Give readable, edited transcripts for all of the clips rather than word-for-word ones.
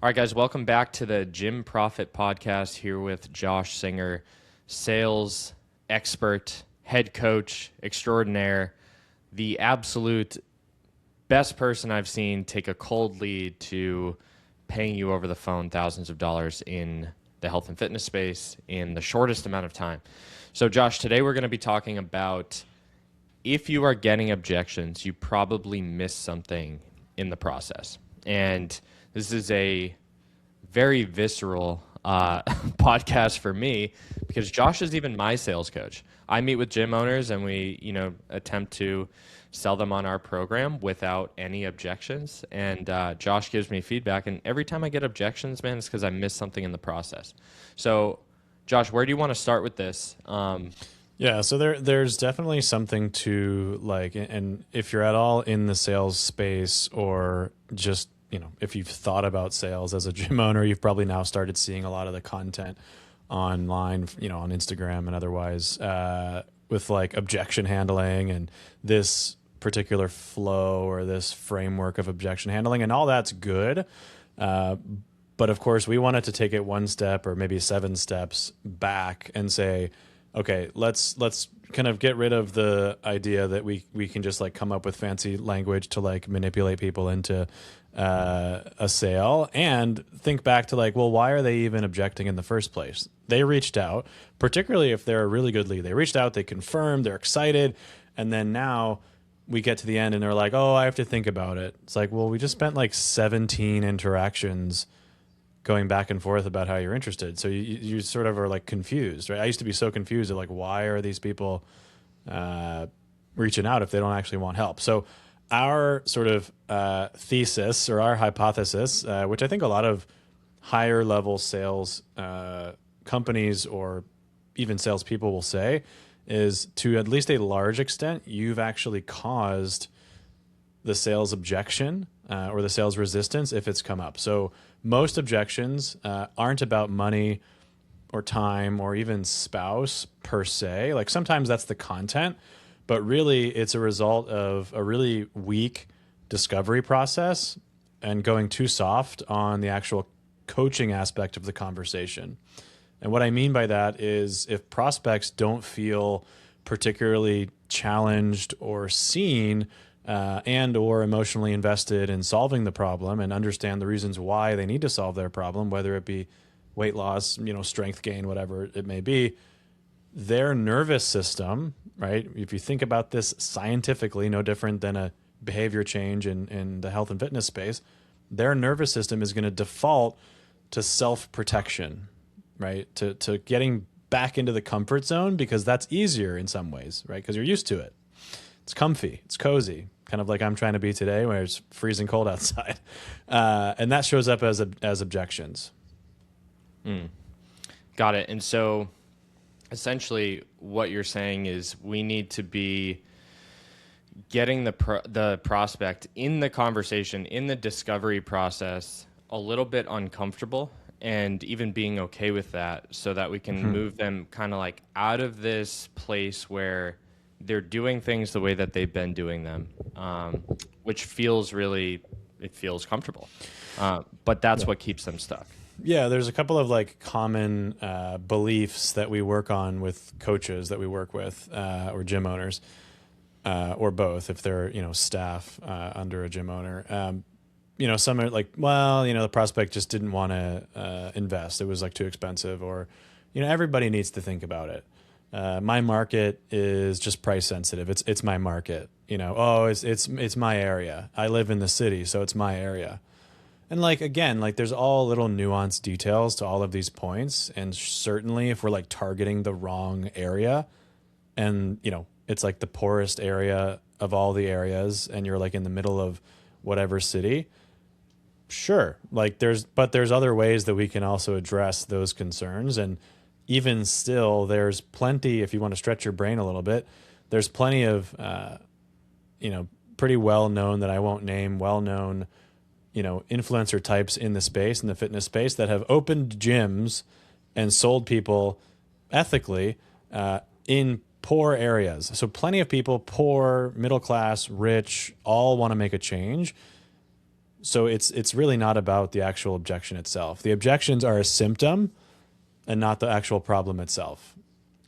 All right, guys, welcome back to the Gym Profit Podcast here with Josh Singer, sales expert, head coach extraordinaire, the absolute best person I've seen take a cold lead to paying you over the phone thousands of dollars in the health and fitness space in the shortest amount of time. So, Josh, today we're going to be talking about if you are getting objections, you probably missed something in the process. And this is a very visceral podcast for me because Josh is even my sales coach. I meet with gym owners and we, attempt to sell them on our program without any objections. And Josh gives me feedback. And every time I get objections, man, it's because I missed something in the process. So, Josh, where do you want to start with this? Yeah, so there's definitely something to like, and if you're at all in the sales space or just, if you've thought about sales as a gym owner, you've probably now started seeing a lot of the content online, on Instagram and otherwise, with like objection handling and this particular flow or this framework of objection handling, and all that's good. But of course, we wanted to take it one step or maybe 7 steps back and say, okay, let's kind of get rid of the idea that we can just like come up with fancy language to like manipulate people into a sale, and think back to like, well, why are they even objecting in the first place? They reached out, particularly if they're a really good lead. They reached out, they confirmed, they're excited, and then now we get to the end and they're like, oh, I have to think about it. It's like, well, we just spent like 17 interactions going back and forth about how you're interested. So you sort of are like confused, right? I used to be so confused of like, why are these people reaching out if they don't actually want help? So our sort of thesis or our hypothesis, which I think a lot of higher level sales companies or even salespeople will say, is to at least a large extent, you've actually caused the sales objection or the sales resistance if it's come up. So most objections aren't about money or time or even spouse per se. Like sometimes that's the content, but really it's a result of a really weak discovery process and going too soft on the actual coaching aspect of the conversation. And what I mean by that is if prospects don't feel particularly challenged or seen and or emotionally invested in solving the problem and understand the reasons why they need to solve their problem, whether it be weight loss, strength gain, whatever it may be, their nervous system, right? If you think about this scientifically, no different than a behavior change in the health and fitness space, their nervous system is going to default to self-protection, right? To getting back into the comfort zone because that's easier in some ways, right? Because you're used to it. It's comfy, it's cozy, kind of like I'm trying to be today where it's freezing cold outside. And that shows up as objections. Got it. And so essentially what you're saying is we need to be getting the prospect in the conversation, in the discovery process, a little bit uncomfortable and even being okay with that so that we can move them kind of like out of this place where they're doing things the way that they've been doing them, which feels comfortable. But that's what keeps them stuck. Yeah, there's a couple of like common beliefs that we work on with coaches that we work with or gym owners or both if they're, staff under a gym owner. Some are like, well, the prospect just didn't want to invest. It was like too expensive or, everybody needs to think about it. My market is just price sensitive. It's my market, it's my area. I live in the city, so it's my area. And like, again, like there's all little nuanced details to all of these points. And certainly if we're like targeting the wrong area and, it's like the poorest area of all the areas and you're like in the middle of whatever city, sure. Like there's other ways that we can also address those concerns. And even still, there's plenty, if you want to stretch your brain a little bit, there's plenty of, pretty well-known that I won't name, well-known, influencer types in the space, in the fitness space that have opened gyms and sold people ethically in poor areas. So plenty of people, poor, middle class, rich, all want to make a change. So it's really not about the actual objection itself. The objections are a symptom and not the actual problem itself.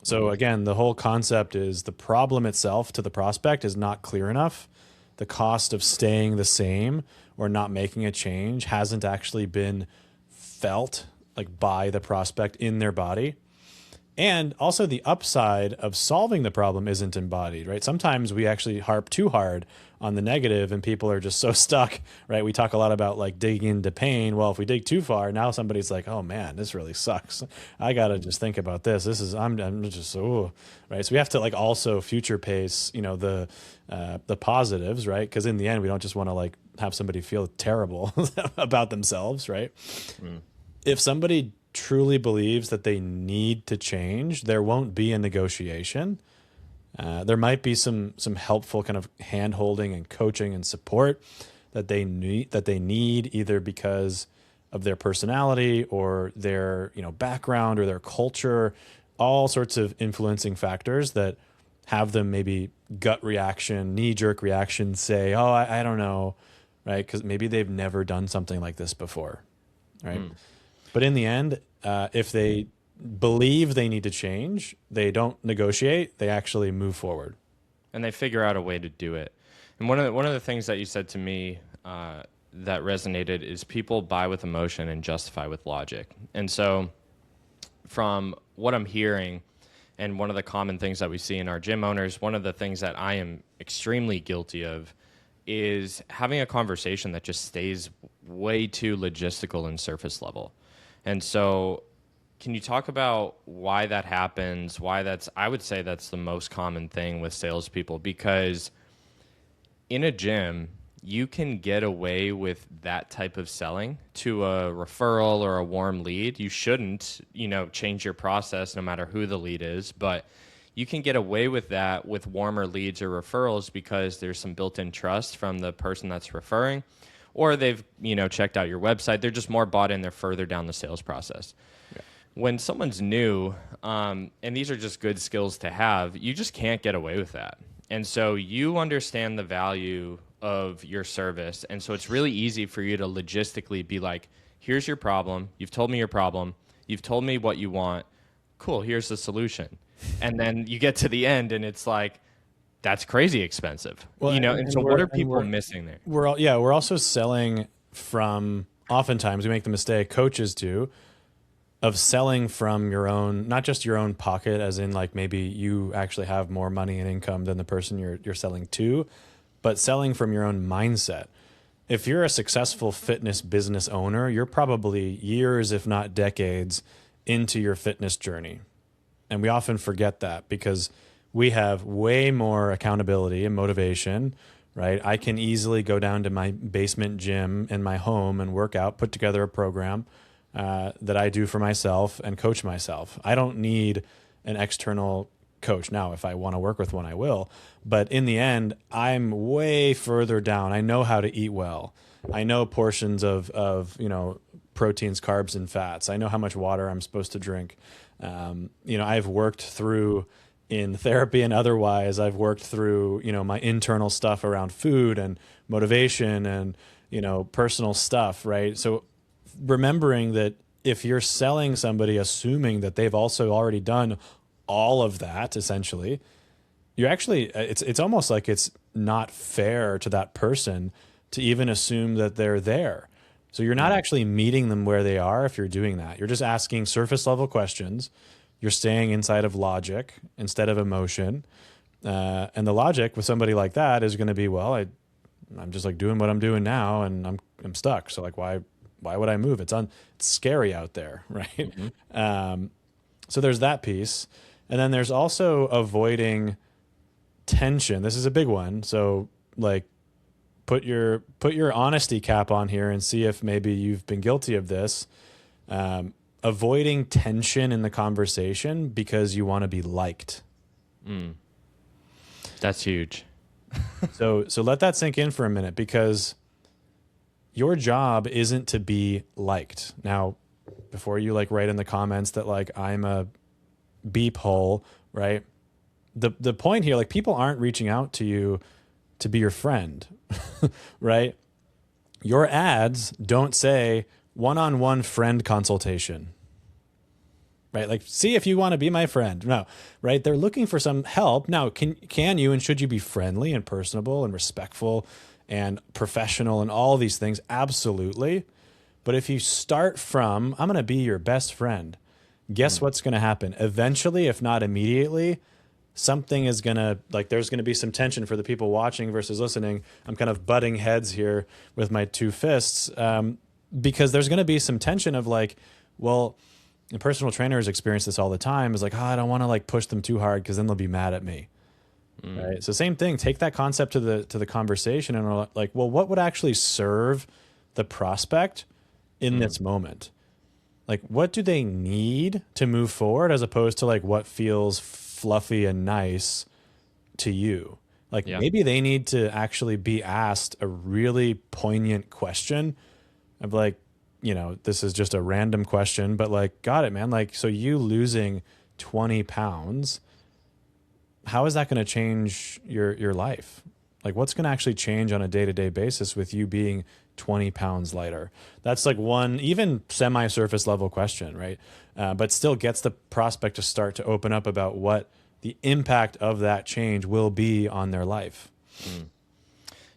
So again, the whole concept is the problem itself to the prospect is not clear enough. The cost of staying the same or not making a change hasn't actually been felt like by the prospect in their body. And also the upside of solving the problem isn't embodied, right? Sometimes we actually harp too hard on the negative and people are just so stuck, right? We talk a lot about like digging into pain. Well, if we dig too far, now somebody's like, oh man, this really sucks. I got to just think about this. I'm just, oh, right? So we have to like also future pace, the positives, right? Because in the end, we don't just want to like have somebody feel terrible about themselves, right? If somebody truly believes that they need to change, there won't be a negotiation. There might be some helpful kind of hand holding and coaching and support that they need either because of their personality or their background or their culture, all sorts of influencing factors that have them maybe gut reaction, knee jerk reaction, say, oh, I don't know, right? Because maybe they've never done something like this before, right? But in the end, if they believe they need to change, they don't negotiate, they actually move forward. And they figure out a way to do it. And one of the things that you said to me that resonated is people buy with emotion and justify with logic. And so from what I'm hearing, and one of the common things that we see in our gym owners, one of the things that I am extremely guilty of is having a conversation that just stays way too logistical and surface level. And so can you talk about why that happens? I would say that's the most common thing with salespeople, because in a gym, you can get away with that type of selling to a referral or a warm lead. You shouldn't, change your process no matter who the lead is, but you can get away with that with warmer leads or referrals because there's some built-in trust from the person that's referring, or they've, checked out your website. They're just more bought in. They're further down the sales process. Yeah. When someone's new, and these are just good skills to have, you just can't get away with that. And so you understand the value of your service. And so it's really easy for you to logistically be like, here's your problem. You've told me your problem. You've told me what you want. Cool. Here's the solution. And then you get to the end and it's like, that's crazy expensive. Well, and so what are people missing there? We're also selling from, oftentimes we make the mistake, coaches do, of selling from your own, not just your own pocket, as in like maybe you actually have more money and income than the person you're selling to, but selling from your own mindset. If you're a successful fitness business owner, you're probably years, if not decades, into your fitness journey. And we often forget that because we have way more accountability and motivation, right? I can easily go down to my basement gym in my home and work out, put together a program that I do for myself and coach myself. I don't need an external coach. Now, if I want to work with one, I will. But in the end, I'm way further down. I know how to eat well. I know portions of proteins, carbs, and fats. I know how much water I'm supposed to drink. I've worked through in therapy and otherwise, I've worked through, my internal stuff around food and motivation and, personal stuff, right? So remembering that if you're selling somebody assuming that they've also already done all of that, essentially, you're actually, it's almost like it's not fair to that person to even assume that they're there. So you're not actually meeting them where they are if you're doing that. You're just asking surface level questions. You're staying inside of logic instead of emotion. And the logic with somebody like that is going to be, well, I'm just like doing what I'm doing now and I'm stuck. So like, why would I move? It's scary out there, right? Mm-hmm. So there's that piece. And then there's also avoiding tension. This is a big one. So like put your honesty cap on here and see if maybe you've been guilty of this. Avoiding tension in the conversation because you want to be liked. That's huge. So let that sink in for a minute, because your job isn't to be liked. Now, before you like write in the comments that like I'm a beep hole, right? The point here, like people aren't reaching out to you to be your friend, right? Your ads don't say one-on-one friend consultation, right? Like, see if you want to be my friend. No, right? They're looking for some help. Now, can you and should you be friendly and personable and respectful and professional and all these things? Absolutely. But if you start from, I'm going to be your best friend, guess what's going to happen? Eventually, if not immediately, something is going to, like, there's going to be some tension for the people watching versus listening. I'm kind of butting heads here with my two fists, because there's going to be some tension of like, well, and personal trainers experience this all the time, is like, oh, I don't want to like push them too hard because then they'll be mad at me. Right. So same thing, take that concept to the conversation and are like, well, what would actually serve the prospect in this moment? Like, what do they need to move forward, as opposed to like what feels fluffy and nice to you? Like, maybe they need to actually be asked a really poignant question of like, this is just a random question, but like, got it, man. Like, so you losing 20 pounds, how is that going to change your life? Like, what's going to actually change on a day-to-day basis with you being 20 pounds lighter? That's like one even semi-surface level question, right? But still gets the prospect to start to open up about what the impact of that change will be on their life.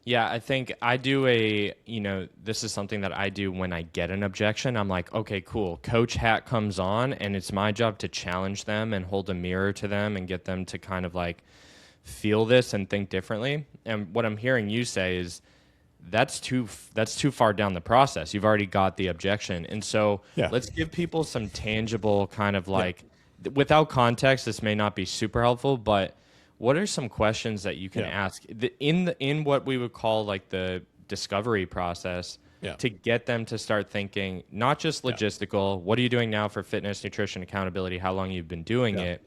Yeah, I think I do this is something that I do when I get an objection. I'm like, okay, cool. Coach hat comes on, and it's my job to challenge them and hold a mirror to them and get them to kind of like feel this and think differently. And what I'm hearing you say is that's too far down the process. You've already got the objection. And so let's give people some tangible kind of like, without context, this may not be super helpful, but what are some questions that you can ask in what we would call like the discovery process to get them to start thinking, not just logistical, what are you doing now for fitness, nutrition, accountability, how long you've been doing it?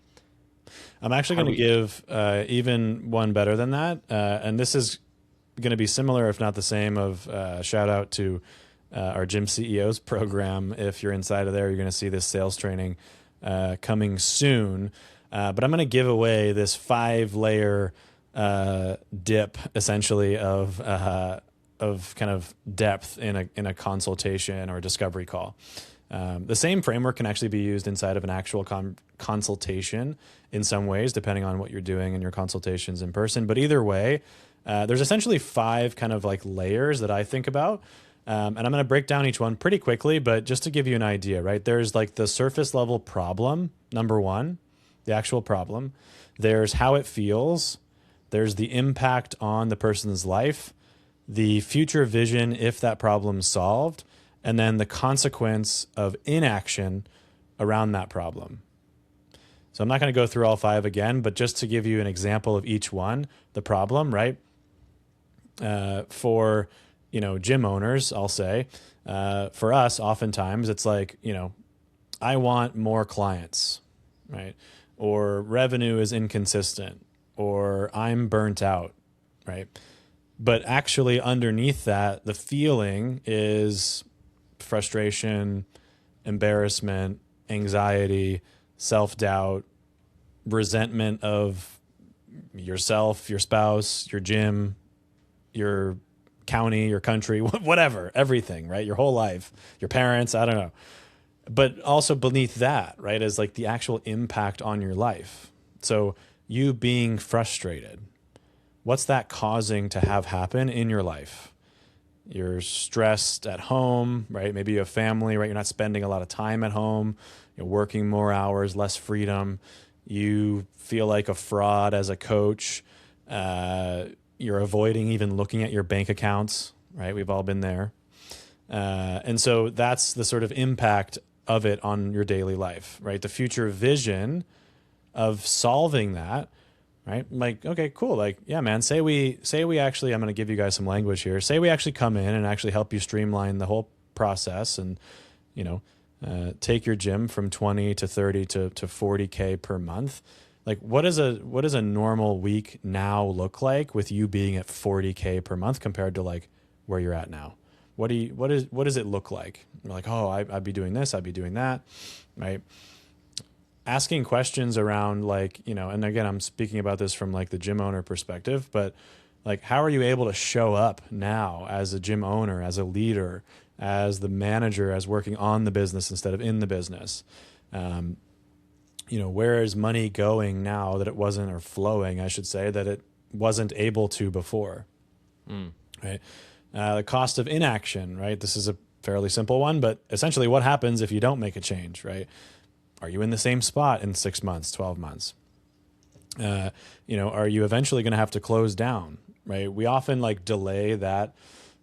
I'm actually going to give even one better than that. And this is going to be similar, if not the same, of shout out to our Gym CEOs program. If you're inside of there, you're going to see this sales training coming soon. But I'm going to give away this 5-layer dip, essentially, of kind of depth in a consultation or a discovery call. The same framework can actually be used inside of an actual consultation in some ways, depending on what you're doing in your consultations in person. But either way, there's essentially 5 kind of like layers that I think about. And I'm going to break down each one pretty quickly, but just to give you an idea, right? There's like the surface level problem, number 1. The actual problem. There's how it feels. There's the impact on the person's life, the future vision if that problem's solved, and then the consequence of inaction around that problem. So I'm not going to go through all 5 again, but just to give you an example of each one, the problem, right? For, gym owners, I'll say, for us, oftentimes it's like, I want more clients, right? Or revenue is inconsistent, or I'm burnt out, right? But actually underneath that, the feeling is frustration, embarrassment, anxiety, self-doubt, resentment of yourself, your spouse, your gym, your county, your country, whatever, everything, right? Your whole life, your parents, I don't know. But also beneath that, right, is like the actual impact on your life. So you being frustrated, what's that causing to have happen in your life? You're stressed at home, right? Maybe you have family, right? You're not spending a lot of time at home. You're working more hours, less freedom. You feel like a fraud as a coach. You're avoiding even looking at your bank accounts, right? We've all been there. And so that's the sort of impact of it on your daily life, right? The future vision of solving that, right? Like, okay, cool. Like, yeah, man, say we actually, I'm going to give you guys some language here. Say we actually come in and actually help you streamline the whole process and, take your gym from 20 to 30 to 40K per month. Like, what does a normal week now look like with you being at 40K per month compared to like where you're at now? What does it look like? You're like, oh, I'd be doing this, I'd be doing that, right? Asking questions around like, and again, I'm speaking about this from like the gym owner perspective, but Like, how are you able to show up now as a gym owner, as a leader, as the manager, as working on the business instead of in the business? Where is money going now that it wasn't, or flowing, I should say, that it wasn't able to before, right? The cost of inaction, right? This is a fairly simple one, but essentially what happens if you don't make a change, right? Are you in the same spot in 6 months, 12 months? Are you eventually going to have to close down, right? We often delay that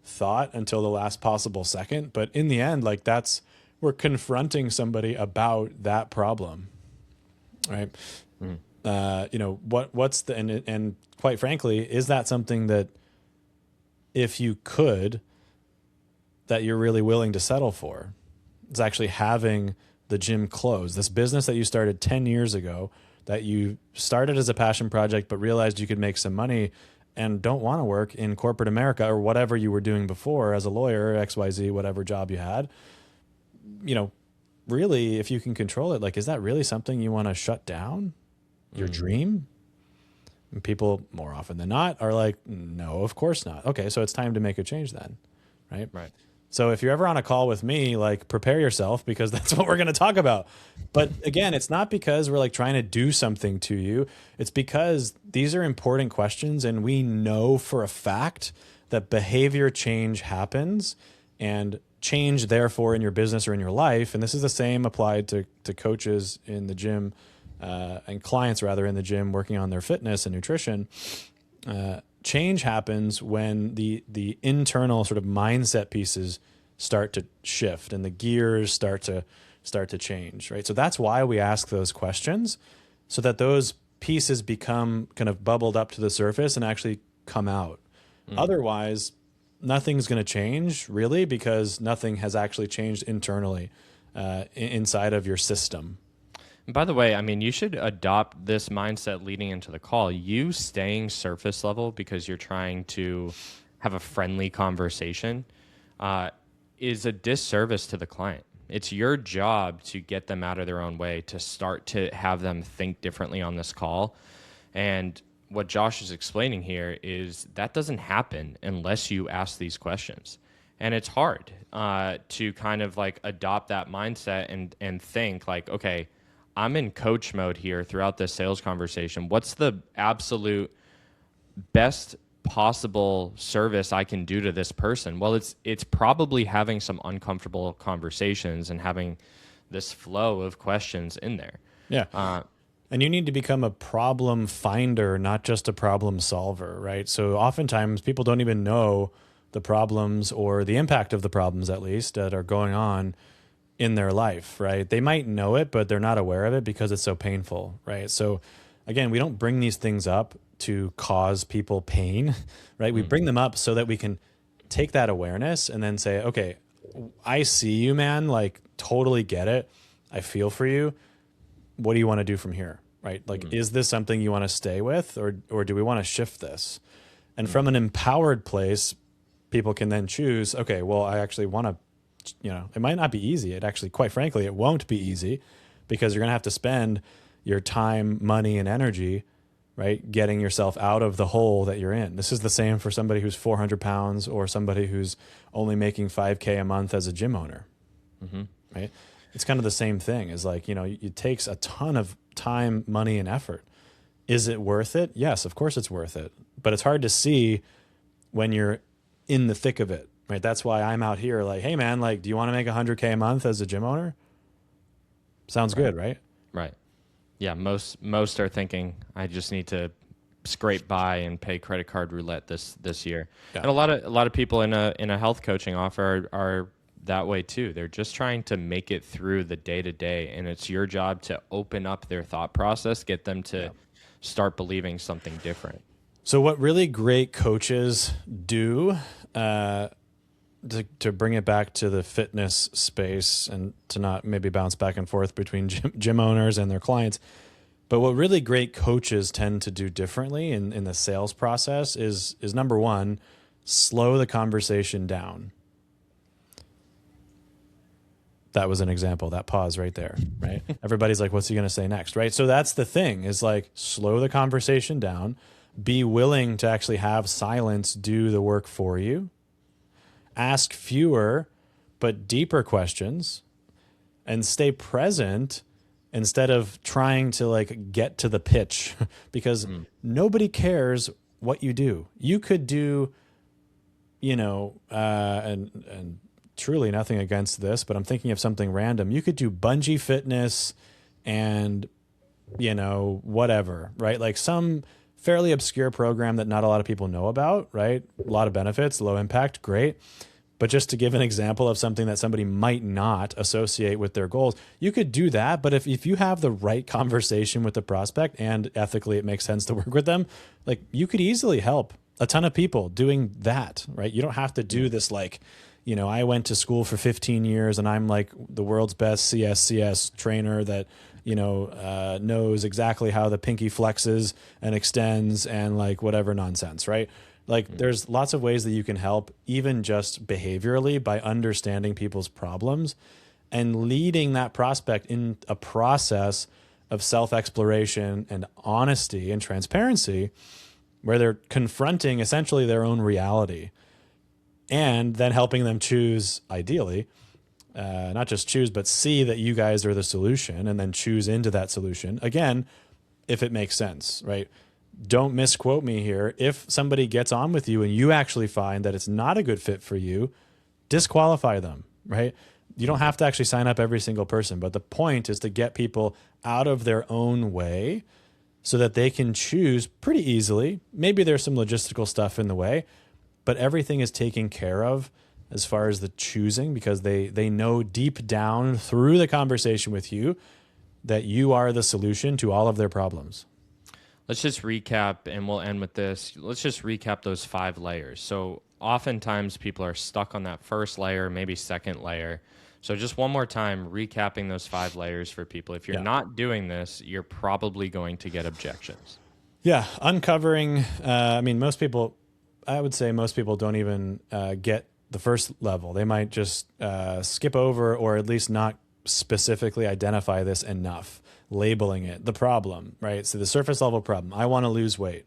thought until the last possible second, but in the end, we're confronting somebody about that problem, right? What's the, and quite frankly, is that something that if you could, that you're really willing to settle for? It's actually having the gym close, this business that you started 10 years ago, that you started as a passion project, but realized you could make some money and don't want to work in corporate America or whatever you were doing before as a lawyer, XYZ, whatever job you had. Really, if you can control it, is that really something you want to shut down? Your dream? And people, more often than not, are like, no, of course not. Okay, so it's time to make a change then, right? Right. So if you're ever on a call with me, prepare yourself, because that's what we're going to talk about. But again, it's not because we're trying to do something to you. It's because these are important questions, and we know for a fact that behavior change happens, and change therefore in your business or in your life. And this is the same applied to coaches in the gym, and clients rather in the gym working on their fitness and nutrition. Change happens when the internal sort of mindset pieces start to shift and the gears start to change, right? So that's why we ask those questions, so that those pieces become kind of bubbled up to the surface and actually come out. Otherwise, nothing's going to change really, because nothing has actually changed internally inside of your system. By the way, you should adopt this mindset leading into the call. You staying surface level because you're trying to have a friendly conversation is a disservice to the client. It's your job to get them out of their own way, to start to have them think differently on this call. And what Josh is explaining here is that doesn't happen unless you ask these questions. And it's hard to kind of adopt that mindset and think okay, I'm in coach mode here throughout this sales conversation. What's the absolute best possible service I can do to this person? Well, it's probably having some uncomfortable conversations and having this flow of questions in there. Yeah. And you need to become a problem finder, not just a problem solver, right? So oftentimes people don't even know the problems or the impact of the problems, at least, that are going on in their life, right? They might know it, but they're not aware of it because it's so painful, right? So again, we don't bring these things up to cause people pain, right? We bring them up so that we can take that awareness and then say, okay, I see you, man, totally get it. I feel for you. What do you want to do from here, right? Is this something you want to stay with, or do we want to shift this? And from an empowered place, people can then choose, okay, well, I actually want to, it might not be easy. It actually, quite frankly, it won't be easy, because you're going to have to spend your time, money, and energy, right, getting yourself out of the hole that you're in. This is the same for somebody who's 400 pounds or somebody who's only making $5K a month as a gym owner, right? It's kind of the same thing. Is it takes a ton of time, money, and effort. Is it worth it? Yes, of course it's worth it. But it's hard to see when you're in the thick of it. Right. That's why I'm out here hey, man, do you want to make $100K a month as a gym owner? Sounds good, right? Right. Yeah. Most are thinking, I just need to scrape by and pay credit card roulette this year. Yeah. And a lot of people in a health coaching offer are that way too. They're just trying to make it through the day to day, and it's your job to open up their thought process, get them to start believing something different. So what really great coaches do, to bring it back to the fitness space and to not maybe bounce back and forth between gym owners and their clients, but what really great coaches tend to do differently in the sales process is number one, slow the conversation down. That was an example, that pause right there, right? Everybody's like, what's he going to say next, right? So that's the thing, is slow the conversation down, Be willing to actually have silence do the work for you. Ask fewer but deeper questions, and stay present instead of trying to like get to the pitch because nobody cares what you do. You could do, and truly nothing against this, but I'm thinking of something random. You could do bungee fitness and, whatever, right? Like some fairly obscure program that not a lot of people know about, right? A lot of benefits, low impact, great. But just to give an example of something that somebody might not associate with their goals, you could do that. But if you have the right conversation with the prospect and ethically it makes sense to work with them, like you could easily help a ton of people doing that, right? You don't have to do this like, I went to school for 15 years and I'm like the world's best CSCS trainer that, knows exactly how the pinky flexes and extends and like whatever nonsense, right? Like there's lots of ways that you can help, even just behaviorally, by understanding people's problems and leading that prospect in a process of self-exploration and honesty and transparency where they're confronting essentially their own reality and then helping them choose, ideally, not just choose, but see that you guys are the solution and then choose into that solution. Again, if it makes sense, right? Don't misquote me here. If somebody gets on with you and you actually find that it's not a good fit for you, disqualify them, right? You don't have to actually sign up every single person, but the point is to get people out of their own way so that they can choose pretty easily. Maybe there's some logistical stuff in the way, but everything is taken care of as far as the choosing because they know deep down through the conversation with you that you are the solution to all of their problems. Let's just recap, and we'll end with this. Let's just recap those 5 layers. So oftentimes people are stuck on that first layer, maybe second layer. So just one more time, recapping those 5 layers for people. If you're not doing this, you're probably going to get objections. Yeah, uncovering, I would say most people don't even get the first level. They might just skip over or at least not specifically identify this enough. Labeling it, the problem, right? So the surface level problem, I want to lose weight.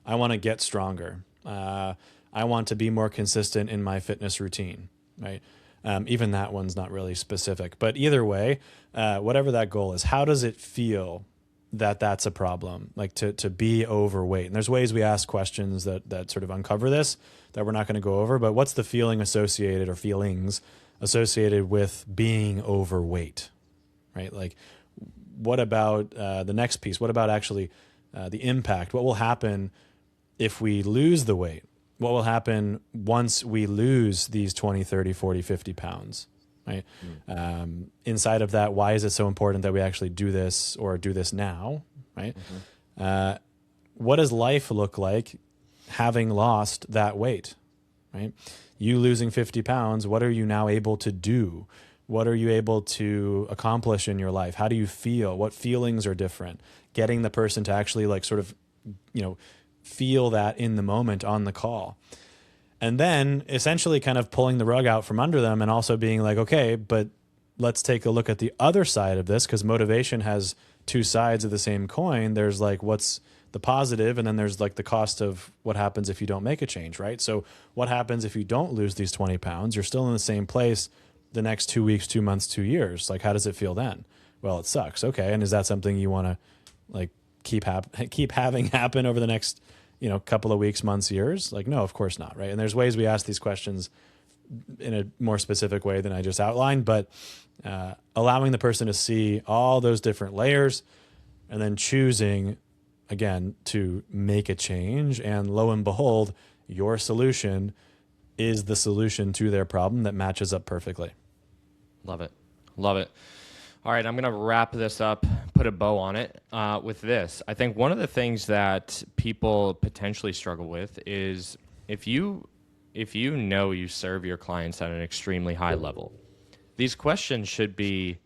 I want to get stronger. I want to be more consistent in my fitness routine, right? Even that one's not really specific, but either way, whatever that goal is, how does it feel that that's a problem? Like to be overweight. And there's ways we ask questions that sort of uncover this that we're not going to go over, but what's the feeling associated or feelings associated with being overweight, right? Like, what about the next piece? What about actually the impact? What will happen if we lose the weight? What will happen once we lose these 20, 30, 40, 50 pounds, right? Inside of that, why is it so important that we actually do this or do this now, right? What does life look like having lost that weight, right? You losing 50 pounds, what are you now able to do? What are you able to accomplish in your life? How do you feel? What feelings are different? Getting the person to actually like sort of, feel that in the moment on the call. And then essentially kind of pulling the rug out from under them and also being like, okay, but let's take a look at the other side of this because motivation has 2 sides of the same coin. There's like what's the positive and then there's like the cost of what happens if you don't make a change, right? So what happens if you don't lose these 20 pounds? You're still in the same place the next 2 weeks, 2 months, 2 years. Like, how does it feel then? Well, it sucks. Okay. And is that something you want to like keep having happen over the next, couple of weeks, months, years? Like, no, of course not. Right. And there's ways we ask these questions in a more specific way than I just outlined, but allowing the person to see all those different layers and then choosing again to make a change. And lo and behold, your solution is the solution to their problem that matches up perfectly. Love it. Love it. All right, I'm going to wrap this up, put a bow on it with this. I think one of the things that people potentially struggle with is if you know you serve your clients at an extremely high level, these questions should be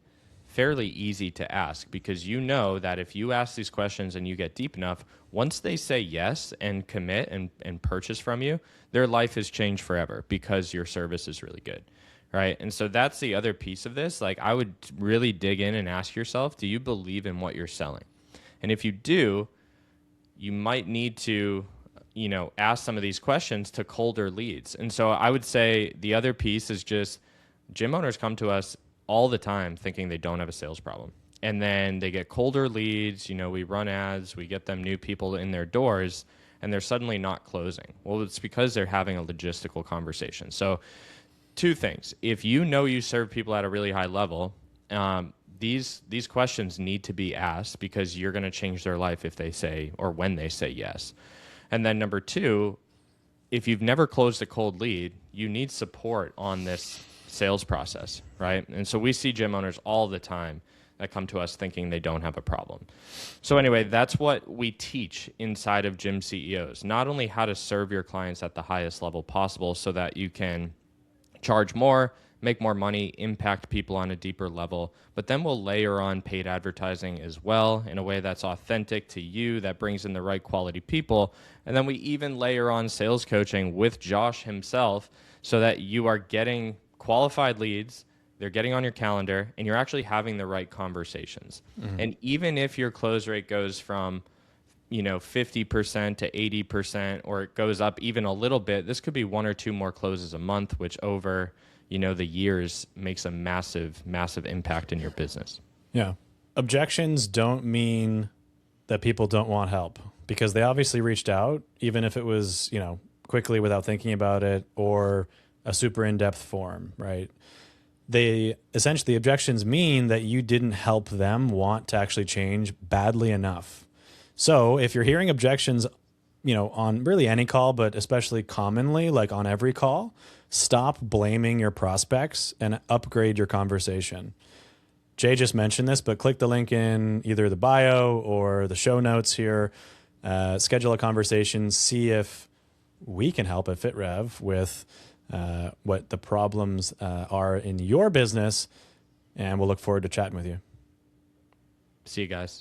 fairly easy to ask because you know that if you ask these questions and you get deep enough, once they say yes and commit and purchase from you, their life has changed forever because your service is really good, right? And so that's the other piece of this. Like, I would really dig in and ask yourself, do you believe in what you're selling? And if you do, you might need to, ask some of these questions to colder leads. And so I would say the other piece is just gym owners come to us all the time thinking they don't have a sales problem. And then they get colder leads, we run ads, we get them new people in their doors, and they're suddenly not closing. Well, it's because they're having a logistical conversation. So two things. If you serve people at a really high level, these questions need to be asked because you're going to change their life if they say, or when they say yes. And then number two, if you've never closed a cold lead, you need support on this sales process, right? And so we see gym owners all the time that come to us thinking they don't have a problem. So anyway, that's what we teach inside of Gym CEOs. Not only how to serve your clients at the highest level possible so that you can charge more, make more money, impact people on a deeper level, but then we'll layer on paid advertising as well in a way that's authentic to you, that brings in the right quality people. And then we even layer on sales coaching with Josh himself so that you are getting qualified leads, they're getting on your calendar, and you're actually having the right conversations. Mm-hmm. And even if your close rate goes from 50% to 80%, or it goes up even a little bit, this could be 1 or 2 more closes a month, which over the years makes a massive, massive impact in your business. Yeah. Objections don't mean that people don't want help, because they obviously reached out, even if it was, quickly without thinking about it, or a super in-depth form, right? Essentially, objections mean that you didn't help them want to actually change badly enough. So if you're hearing objections, on really any call, but especially commonly, like on every call, stop blaming your prospects and upgrade your conversation. Jay just mentioned this, but click the link in either the bio or the show notes here. Schedule a conversation, see if we can help at FitRev with what the problems are in your business, and we'll look forward to chatting with you. See you guys.